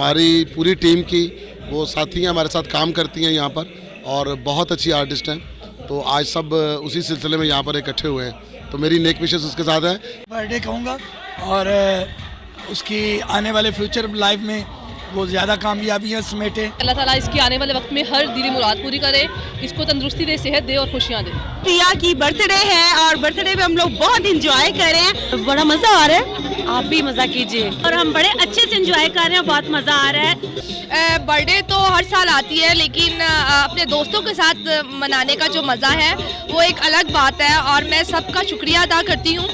हमारी पूरी टीम की वो साथी हैं, हमारे साथ काम करती हैं यहाँ पर और बहुत अच्छी आर्टिस्ट हैं। तो आज सब उसी सिलसिले में यहाँ पर इकट्ठे हुए हैं, तो मेरी नेक विशेस उसके साथ है। बर्थडे कहूँगा और उसकी आने वाले फ्यूचर लाइफ में वो ज़्यादा कामयाबियाँ समेटे। अल्लाह ताला इसकी आने वाले वक्त में हर दिली मुराद पूरी करे, इसको तंदुरुस्ती दे, सेहत दे और खुशियाँ दे। फिया की बर्थडे है और बर्थडे पे हम लोग बहुत इंजॉय करें, बड़ा मज़ा आ रहा है, आप भी मज़ा कीजिए। और हम बड़े अच्छे से इंजॉय कर रहे हैं, बहुत मज़ा आ रहा है। बर्थडे तो हर साल आती है, लेकिन अपने दोस्तों के साथ मनाने का जो मज़ा है वो एक अलग बात है और मैं सबका शुक्रिया अदा करती हूँ।